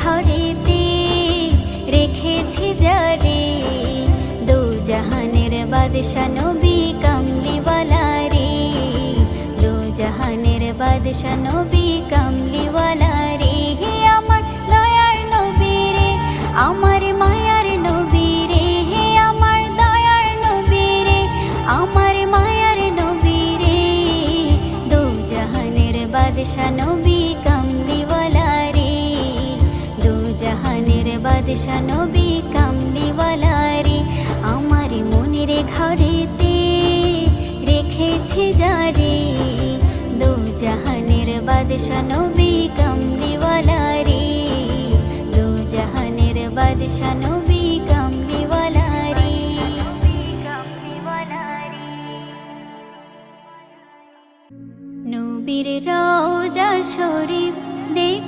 ঘরেতে রেখেছি যারে, দু জাহানের বাদশা নবী কামলিওয়ালা রে, দু জাহানের বাদশা নবী কামলিওয়ালা রে। হে আমার দয়ার নবী রে, আমার মায়ার নবী রে, হে আমার দয়ার নবী রে, আমার মায়ার নবী রে, দু জাহানের বাদশা নবী কামলিওয়ালা রে, দু জাহানের বাদশা নবী কামলিওয়ালা রে। আমার মনের ঘরেতে রেখেছি যারে, দু জাহানের বাদশা নবী কামলি